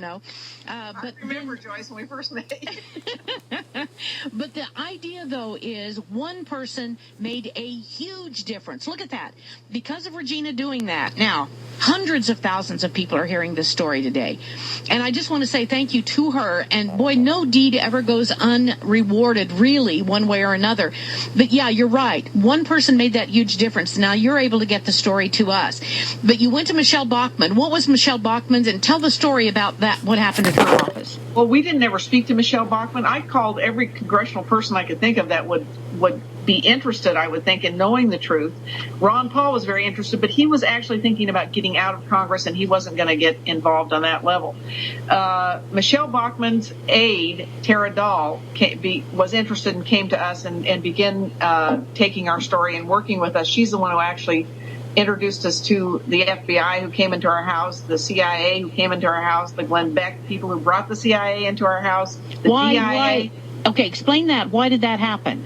But remember, Joyce, when we first met. But the idea, though, is one person made a huge difference. Look at that. Because of Regina doing that, now, hundreds of thousands of people are hearing this story today. And I just want to say thank you to her. And, boy, no deed ever goes unrewarded, really, one way or another. But, yeah, you're right. One person made that huge difference. Now you're able to get the story to us. But you went to Michelle Bachmann. What was Michelle Bachmann's? And tell the story about that, what happened at her office. Well, we didn't ever speak to Michelle Bachmann. I called every congressional person I could think of that would be interested, I would think, in knowing the truth. Ron Paul was very interested, but he was actually thinking about getting out of Congress, and he wasn't going to get involved on that level. Michelle Bachmann's aide, Tara Dahl, was interested and came to us and began taking our story and working with us. She's the one who actually introduced us to the FBI who came into our house, the CIA who came into our house, the Glenn Beck people who brought the CIA into our house, the DIA. Why? Okay, explain that. Why did that happen?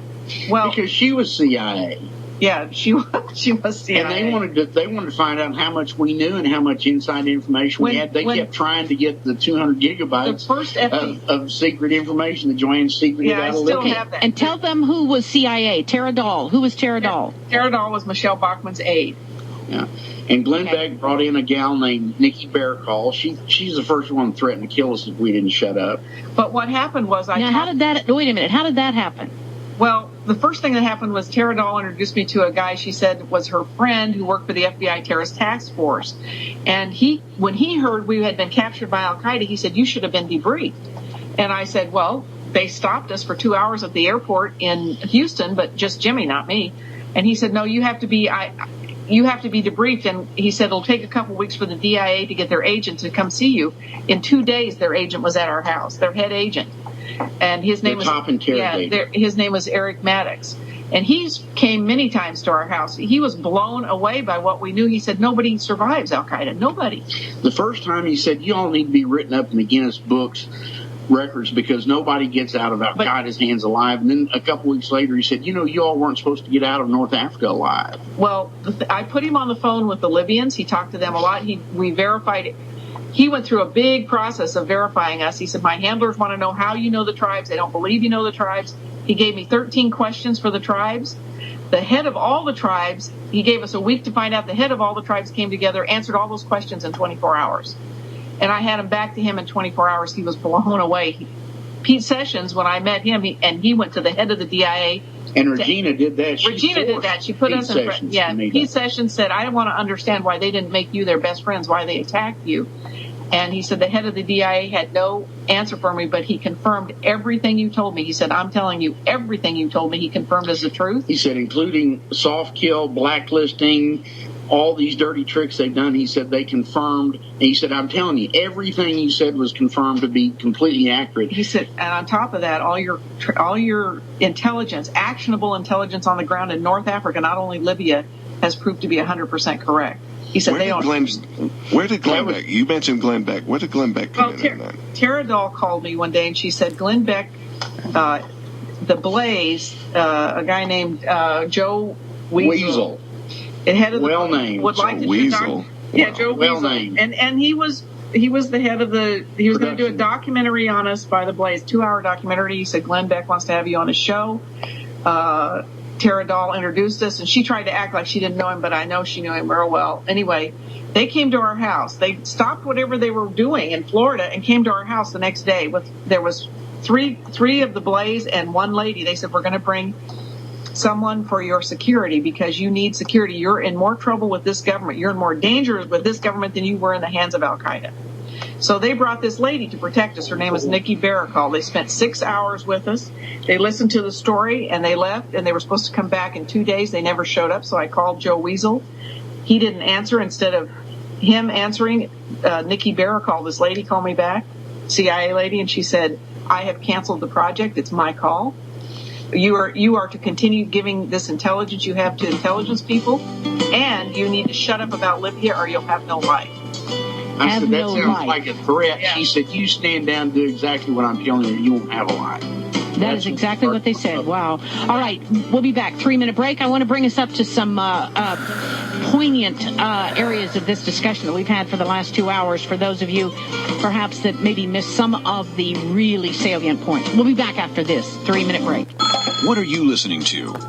Well, because she was CIA. Yeah, she was CIA. And they wanted to find out how much we knew and how much inside information we had. They kept trying to get the 200 gigabytes of secret information that Joanne secreted out of Libya. Have that. And tell them who was CIA. Tara Dahl. Who was Tara Dahl? Tara Dahl was Michelle Bachmann's aide. Yeah. And Glenn Beck brought in a gal named Nikki Barakal. She's the first one to threaten to kill us if we didn't shut up. But what happened was wait a minute. How did that happen? Well, the first thing that happened was Tara Dahl introduced me to a guy she said was her friend who worked for the FBI Terrorist Task Force. And when he heard we had been captured by Al-Qaeda, he said, you should have been debriefed. And I said, well, they stopped us for 2 hours at the airport in Houston, but just Jimmy, not me. And he said, no, you have to be debriefed. And he said, it'll take a couple weeks for the DIA to get their agent to come see you. In 2 days, their agent was at our house, their head agent. And his name his name was Eric Maddox. And he came many times to our house. He was blown away by what we knew. He said, nobody survives Al-Qaeda. Nobody. The first time he said, you all need to be written up in the Guinness books records because nobody gets out of Al-Qaeda's hands alive. And then a couple weeks later, he said, you all weren't supposed to get out of North Africa alive. Well, I put him on the phone with the Libyans. He talked to them a lot. We verified it. He went through a big process of verifying us. He said, my handlers want to know how you know the tribes. They don't believe you know the tribes. He gave me 13 questions for the tribes. The head of all the tribes, he gave us a week to find out. The head of all the tribes came together, answered all those questions in 24 hours. And I had him back to him in 24 hours. He was blown away. Pete Sessions, when I met him, he went to the head of the DIA. And Regina did that. She put us in front. Yeah, Pete Sessions said, I want to understand why they didn't make you their best friends, why they attacked you. And he said the head of the DIA had no answer for me, but he confirmed everything you told me. He said, I'm telling you everything you told me. He confirmed as the truth. He said, including soft kill, blacklisting, all these dirty tricks they've done. He said they confirmed. And he said, I'm telling you, everything you said was confirmed to be completely accurate. He said, and on top of that, all your intelligence, actionable intelligence on the ground in North Africa, not only Libya, has proved to be 100% correct. He said where did Glenn Beck? You mentioned Glenn Beck. Where did Glenn Beck come in on that? Tara Dahl called me one day and she said Glenn Beck, the Blaze, a guy named Joe Weasel. Head of well named. Would like to Weasel. Joe well Weasel. Named. And he was the head of he was going to do a documentary on us by the Blaze, 2-hour documentary. He said Glenn Beck wants to have you on his show. Tara Dahl introduced us, and she tried to act like she didn't know him, but I know she knew him real well. Anyway, they came to our house. They stopped whatever they were doing in Florida and came to our house the next day. There was three of the Blaze and one lady. They said, we're going to bring someone for your security because you need security. You're in more trouble with this government. You're in more danger with this government than you were in the hands of Al-Qaeda. So they brought this lady to protect us. Her name was Nikki Barakal. They spent 6 hours with us. They listened to the story, and they left, and they were supposed to come back in 2 days. They never showed up, so I called Joe Weasel. He didn't answer. Instead of him answering, Nikki Barakal, this lady, called me back, CIA lady, and she said, I have canceled the project. It's my call. You are to continue giving this intelligence you have to intelligence people, and you need to shut up about Libya or you'll have no life. I said, that sounds like a threat. Yeah. She said, you stand down and do exactly what I'm telling you. You won't have a life. That is exactly what they said. Wow. All right. We'll be back. 3-minute break. I want to bring us up to some poignant areas of this discussion that we've had for the last 2 hours for those of you perhaps that maybe missed some of the really salient points. We'll be back after this 3-minute break. What are you listening to?